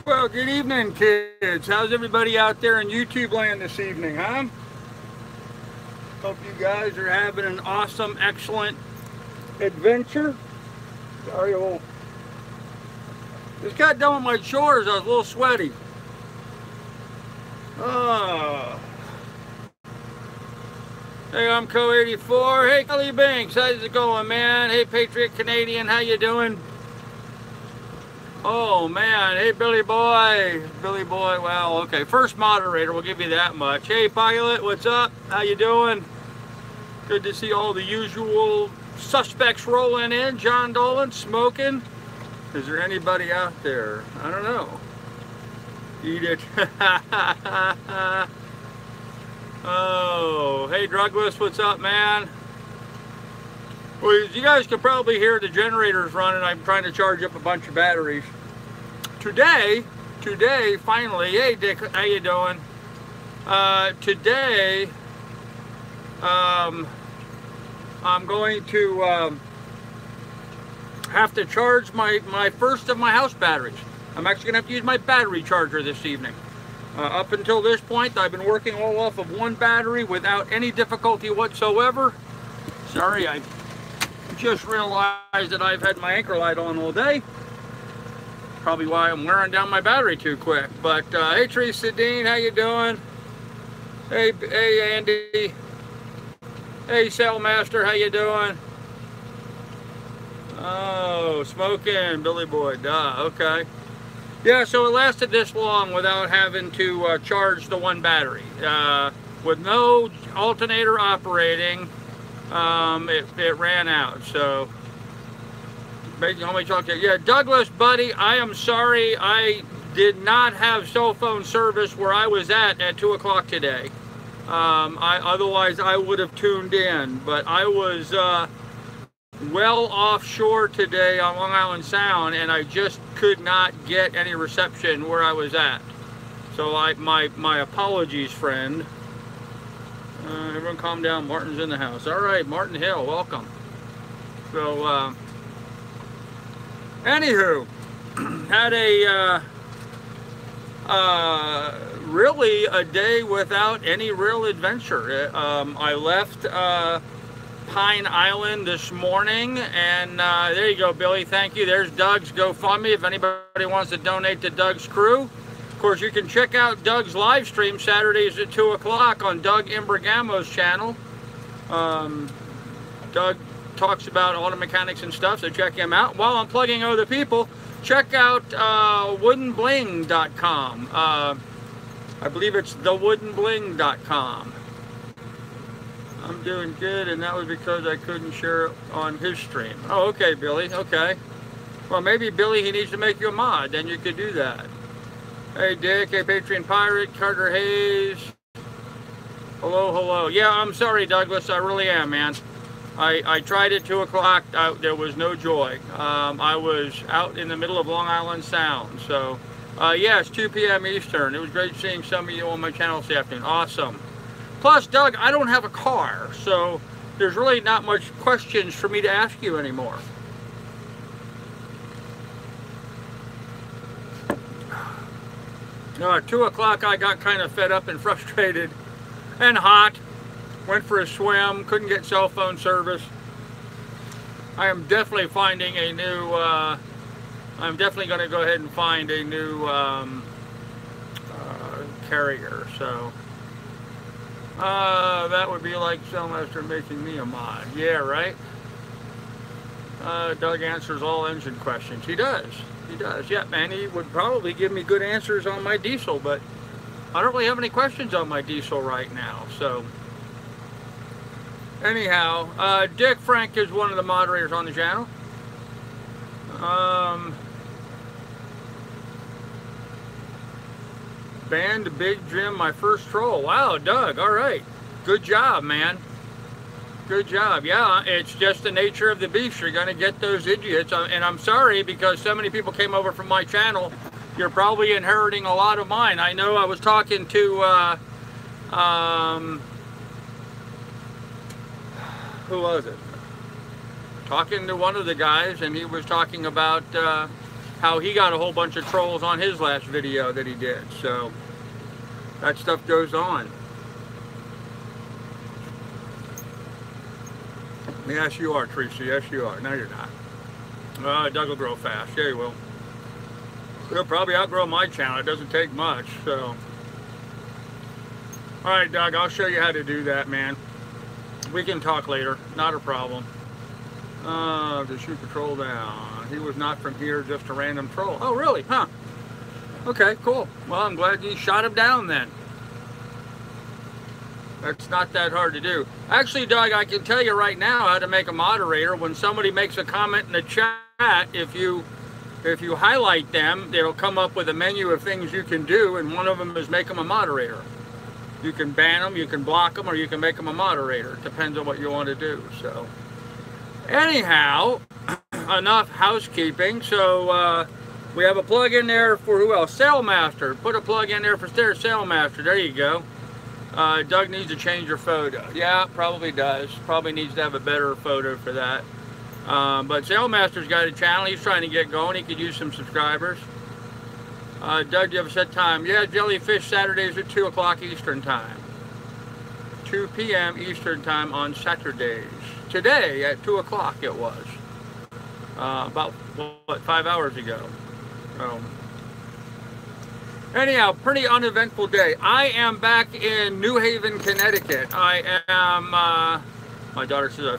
Well, good evening, kids. How's everybody out there in YouTube land this evening, huh? Hope you guys are having an awesome, excellent adventure. Sorry, just got done with my chores. I was a little sweaty. Hey, I'm Co84. Hey, Kelly Banks. How's it going, man? Hey, Patriot Canadian. How you doing? Oh, man. Hey, Billy Boy. Billy Boy. Wow, okay. First moderator. We'll give you that much. Hey, Pilot. What's up? How you doing? Good to see all the usual suspects rolling in. John Dolan, smoking. Is there anybody out there? I don't know. Eat it. Oh, hey Douglas, what's up, man? Well, you guys can probably hear the generators running. I'm trying to charge up a bunch of batteries. Today, finally, hey Dick, how you doing? Today, I'm going to have to charge my first of my house batteries. I'm actually gonna have to use my battery charger this evening. Up until this point, I've been working all off of one battery without any difficulty whatsoever. Sorry, I just realized that I've had my anchor light on all day. Probably why I'm wearing down my battery too quick. But hey Teresa Dean, how you doing? Hey Andy. Hey Sailmaster, how you doing? Oh, smoking, Billy Boy, duh, okay. Yeah, so it lasted this long without having to charge the one battery. With no alternator operating, it ran out. So, let me talk to you. Yeah, Douglas, buddy, I am sorry I did not have cell phone service where I was at 2 o'clock today. Otherwise, I would have tuned in. But I was well offshore today on Long Island Sound, and I just could not get any reception where I was at. So my apologies, friend. Everyone calm down. Martin's in the house. All right, Martin Hill, welcome. So anywho, had really a day without any real adventure. I left Pine Island this morning, and there you go, Billy, thank you. There's Doug's GoFundMe if anybody wants to donate to Doug's crew. Of course, you can check out Doug's live stream Saturdays at 2 o'clock on Doug Imbrigamo's channel. Doug talks about auto mechanics and stuff, so check him out. While I'm plugging other people, check out woodenbling.com. I believe it's thewoodenbling.com. I'm doing good, and that was because I couldn't share it on his stream. Oh, okay, Billy, okay. Well, maybe, Billy, he needs to make you a mod, then you could do that. Hey, Dick, hey, Patreon Pirate, Carter Hayes. Hello, hello. Yeah, I'm sorry, Douglas, I really am, man. I tried at 2 o'clock, there was no joy. I was out in the middle of Long Island Sound, so, yeah, it's 2 p.m. Eastern. It was great seeing some of you on my channel this afternoon. Awesome. Plus, Doug, I don't have a car, so there's really not much questions for me to ask you anymore. At 2 o'clock, I got kind of fed up and frustrated and hot. Went for a swim, couldn't get cell phone service. I am definitely finding a new, I'm definitely going to go ahead and find a new carrier, so. That would be like Sailmaster making me a mod. Yeah, right? Doug answers all engine questions. He does. He does. Yeah, man, he would probably give me good answers on my diesel, but I don't really have any questions on my diesel right now, so. Anyhow, Dick Frank is one of the moderators on the channel. Banned Big Jim, my first troll. Wow, Doug, all right. Good job, man. Good job. Yeah, it's just the nature of the beast. You're going to get those idiots. And I'm sorry because so many people came over from my channel. You're probably inheriting a lot of mine. I know I was talking to, who was it? Talking to one of the guys, and he was talking about how he got a whole bunch of trolls on his last video that he did. So that stuff goes on. Yes, you are, Teresa. Yes, you are. No, you're not. Doug will grow fast. Yeah, he will. He'll probably outgrow my channel. It doesn't take much, so. All right, Doug, I'll show you how to do that, man. We can talk later. Not a problem. To shoot the troll down. He was not from here, just a random troll. Oh, really? Huh. Okay, cool. Well, I'm glad you shot him down then. That's not that hard to do. Actually, Doug, I can tell you right now how to make a moderator. When somebody makes a comment in the chat, if you highlight them, it'll come up with a menu of things you can do, and one of them is make them a moderator. You can ban them, you can block them, or you can make them a moderator. It depends on what you want to do. So, anyhow, enough housekeeping. So, we have a plug in there for who else? Sailmaster. Put a plug in there for Sailmaster. There you go. Doug needs to change your photo. Yeah, probably does. Probably needs to have a better photo for that. But Sailmaster's got a channel. He's trying to get going. He could use some subscribers. Doug, do you have a set time? Yeah, Jellyfish Saturdays at 2 o'clock Eastern time. 2 p.m. Eastern time on Saturdays. Today at 2 o'clock it was. About, what, 5 hours ago. Anyhow, pretty uneventful day. I am back in New Haven, Connecticut. I am, my daughter says I